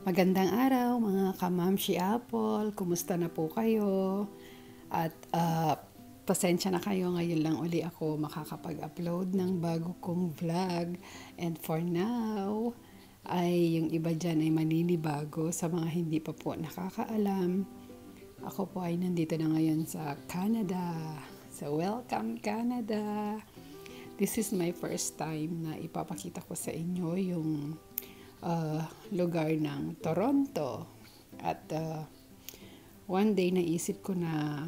Magandang araw mga kamamshi Apple, kumusta na po kayo? At pasensya na kayo, ngayon lang uli ako makakapag-upload ng bago kong vlog. And for now, ay yung iba dyan ay maninibago sa mga hindi pa po nakakaalam. Ako po ay nandito na ngayon sa Canada. So welcome Canada! This is my first time na ipapakita ko sa inyo yung lugar ng Toronto. At one day naisip ko na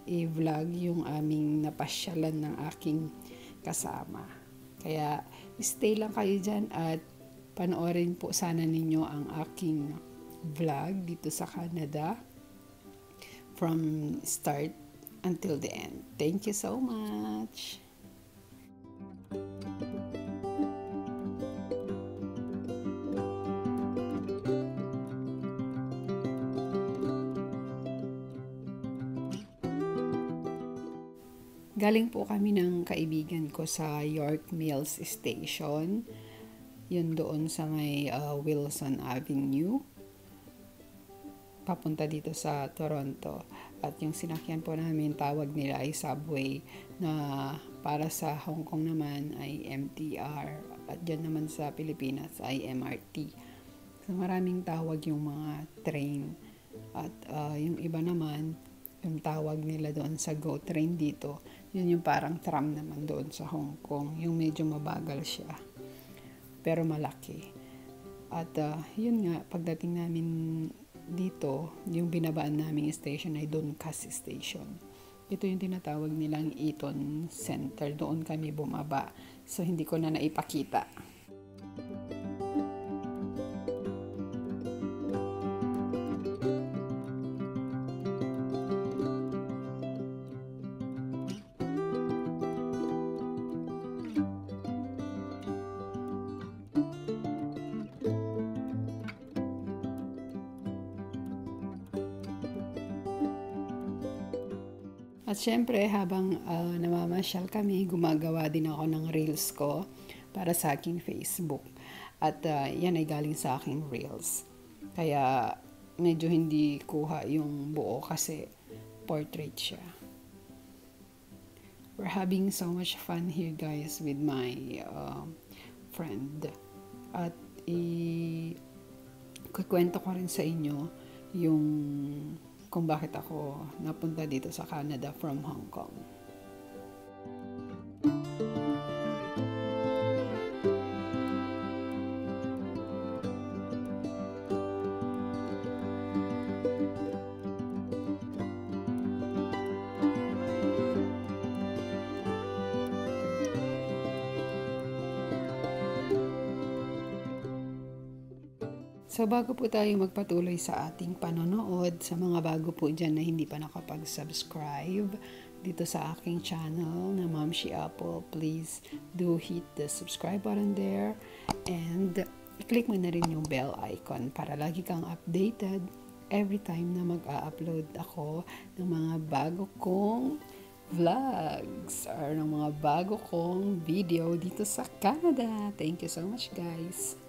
i-vlog yung aming napasyalan ng aking kasama. Kaya stay lang kayo dyan at panoorin po sana ninyo ang aking vlog dito sa Canada from start until the end. Thank you so much! Galing po kami ng kaibigan ko sa York Mills Station. Yun doon sa may Wilson Avenue. Papunta dito sa Toronto. At yung sinakyan po namin, tawag nila ay subway, na para sa Hong Kong naman ay MTR. At dyan naman sa Pilipinas ay MRT. So maraming tawag yung mga train. At yung iba naman, yung tawag nila doon sa GO train dito, yun yung parang tram naman doon sa Hong Kong. Yung medyo mabagal siya, pero malaki. At yun nga, pagdating namin dito, yung binabaan naming station ay Doncaster Station. Ito yung tinatawag nilang Eaton Center. Doon kami bumaba. So, hindi ko na naipakita. At syempre, habang namamasyal kami, gumagawa din ako ng reels ko para sa aking Facebook. At yan ay galing sa aking reels. Kaya medyo hindi kuha yung buo kasi portrait siya. We're having so much fun here guys with my friend. At kukwento ko rin sa inyo yung kung bakit ako napunta dito sa Canada from Hong Kong. So bago po tayo magpatuloy sa ating panonood, sa mga bago po dyan na hindi pa nakapag-subscribe dito sa aking channel na Mamshi Apple, please do hit the subscribe button there and i-click mo na rin yung bell icon para lagi kang updated every time na mag-a-upload ako ng mga bago kong vlogs or ng mga bago kong video dito sa Canada. Thank you so much guys!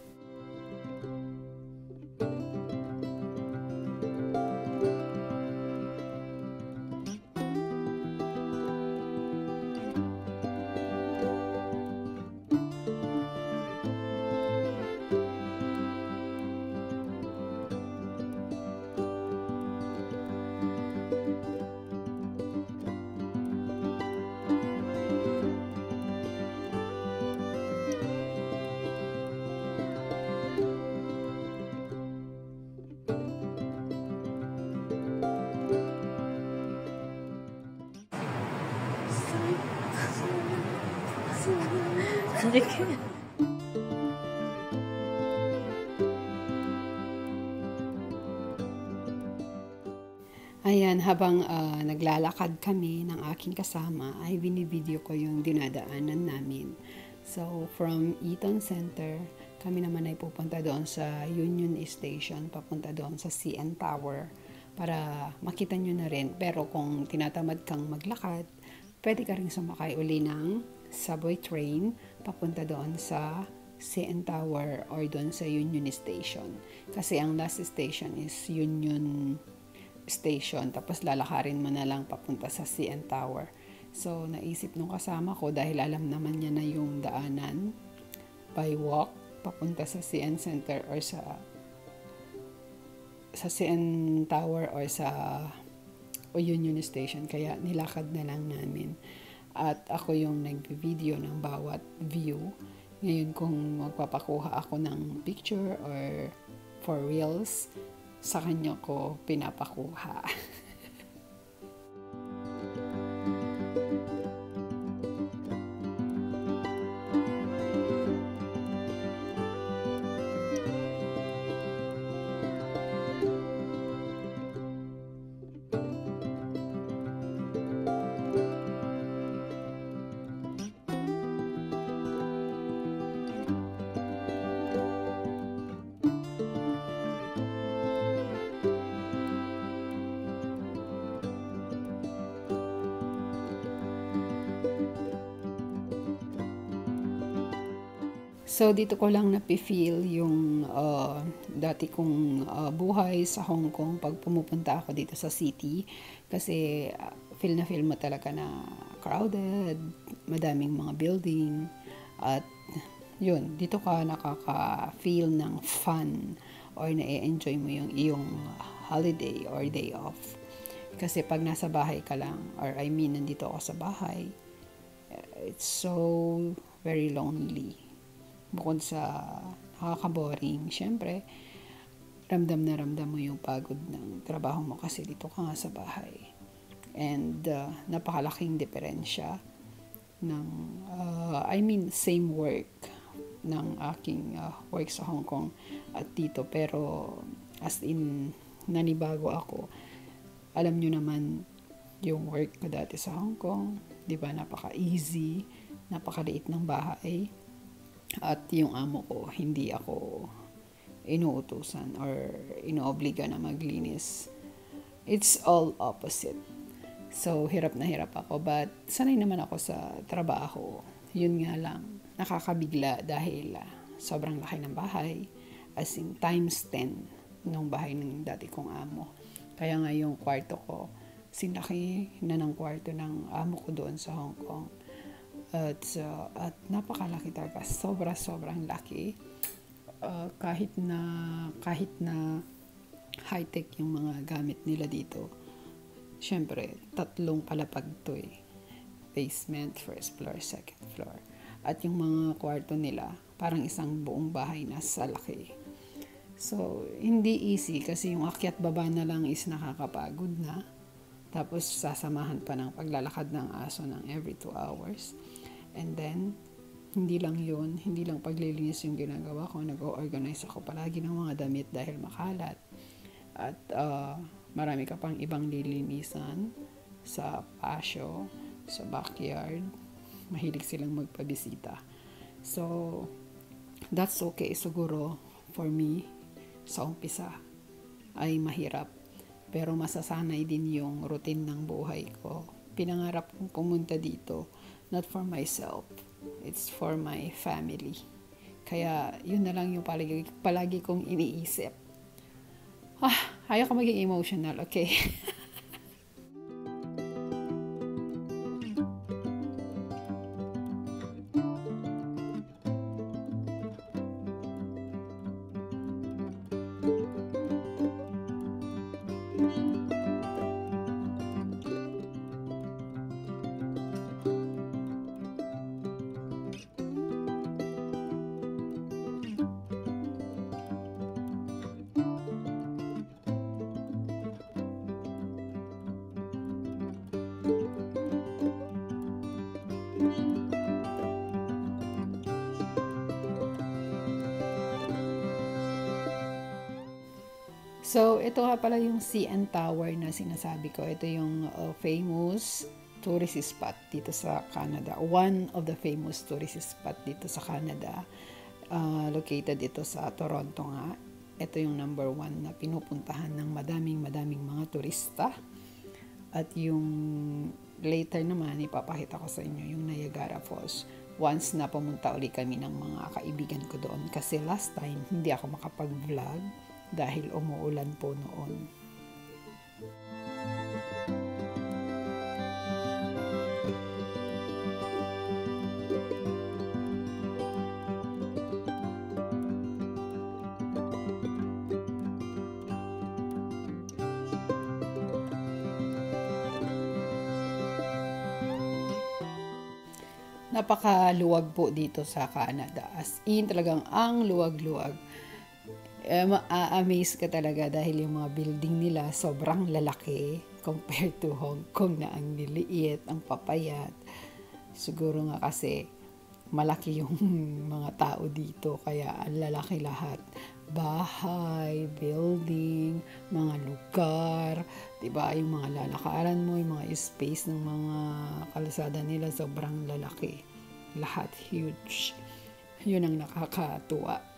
Ayan, habang naglalakad kami ng aking kasama, ay binivideo ko yung dinadaanan namin. So, from Eaton Center, kami naman ay pupunta doon sa Union Station, papunta doon sa CN Tower, para makita nyo na rin. Pero kung tinatamad kang maglakad, pwede ka rin sumakay uli ng subway train, papunta doon sa CN Tower or doon sa Union Station. Kasi ang last station is Union Station, tapos lalakarin mo na lang papunta sa CN Tower. So, naisip nung kasama ko, dahil alam naman niya na yung daanan, by walk, papunta sa CN Center or sa CN Tower or sa Union Station. Kaya nilakad na lang namin. At ako yung nag-video ng bawat view. Ngayon kung magpapakuha ako ng picture or for reels, sa kanya ko pinapakuha. So, dito ko lang napifeel yung dati kong buhay sa Hong Kong pag pumupunta ako dito sa city. Kasi feel na feel mo talaga na crowded, madaming mga building. At yun, dito ka nakaka-feel ng fun or na-enjoy mo yung iyong holiday or day off. Kasi pag nasa bahay ka lang, or I mean, nandito ako sa bahay, it's so very lonely. Bukod sa nakaka-boring, syempre, ramdam na ramdam mo yung pagod ng trabaho mo kasi dito ka nga sa bahay. And napakalaking diferensya ng, same work ng aking work sa Hong Kong at dito. Pero as in, nanibago ako. Alam nyo naman, yung work ko dati sa Hong Kong, di ba, napaka-easy, napakaliit ng bahay. At yung amo ko, hindi ako inuutusan or inoobliga na maglinis. It's all opposite. So, hirap na hirap ako. But, sanay naman ako sa trabaho. Yun nga lang, nakakabigla dahil sobrang laki ng bahay. As in, times 10 nung bahay ng dati kong amo. Kaya nga yung kwarto ko, sinlaki na ng kwarto ng amo ko doon sa Hong Kong. At napakalaki talaga. Sobrang laki. Kahit na high-tech yung mga gamit nila dito. Siyempre, 3 palapag to eh. Basement, first floor, second floor. At yung mga kwarto nila, parang isang buong bahay na sa laki. So, hindi easy kasi yung akyat baba na lang is nakakapagod na. Tapos, sasamahan pa ng paglalakad ng aso ng every 2 hours. And then, hindi lang paglilinis yung ginagawa ko. Nag-organize ako palagi ng mga damit dahil makalat. At marami ka pang ibang lilinisan sa pasyo, sa backyard. Mahilig silang magpabisita. So, that's okay. Siguro, for me, sa umpisa, ay mahirap. Pero masasanay din yung routine ng buhay ko. Pinangarap kong pumunta dito. Not for myself. It's for my family. Kaya, yun na lang yung palagi kong iniisip. Ayaw ko maging emotional, okay? So, ito nga pala yung CN Tower na sinasabi ko. Ito yung famous tourist spot dito sa Canada. One of the famous tourist spot dito sa Canada. Located ito sa Toronto nga. Ito yung number 1 na pinupuntahan ng madaming mga turista. At yung later naman, ipapakita ko sa inyo yung Niagara Falls. once na pumunta uli kami ng mga kaibigan ko doon. Kasi last time, hindi ako makapag-vlog dahil umuulan po noon. Napakaluwag po dito sa Canada. As in, talagang ang luwag-luwag. Ma-amaze ka talaga dahil yung mga building nila sobrang lalaki compared to Hong Kong na ang liliit, ang papayat. Siguro nga kasi malaki yung mga tao dito kaya ang lalaki lahat. Bahay, building, mga lugar, 'di ba? Yung mga lalakaran mo, yung mga space ng mga kalsada nila sobrang lalaki. Lahat huge. 'Yun ang nakakatuwa.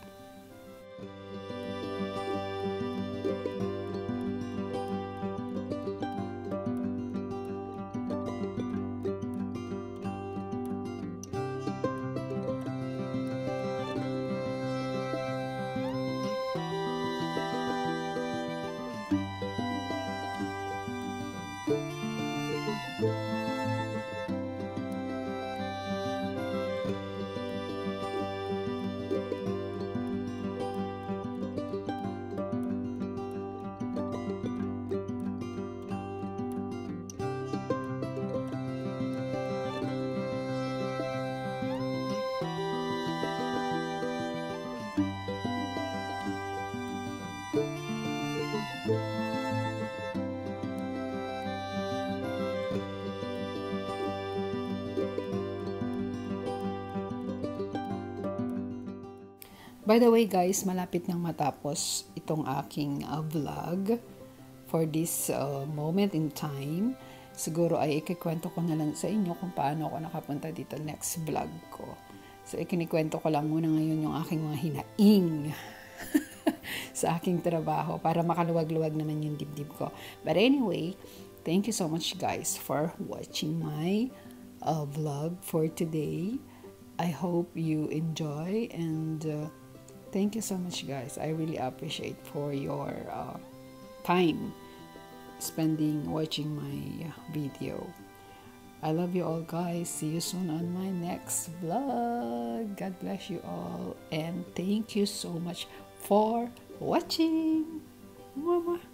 By the way guys, malapit nang matapos itong aking vlog for this moment in time. Siguro ay ikikwento ko na lang sa inyo kung paano ako nakapunta dito next vlog ko. So ikinikwento ko lang muna ngayon yung aking mga hinaing sa aking trabaho para makaluwag-luwag naman yung dibdib ko. But anyway, thank you so much guys for watching my vlog for today. I hope you enjoy and thank you so much guys. I really appreciate for your time spending watching my video. I love you all guys. See you soon on my next vlog. God bless you all and thank you so much for watching. Mwah, mwah.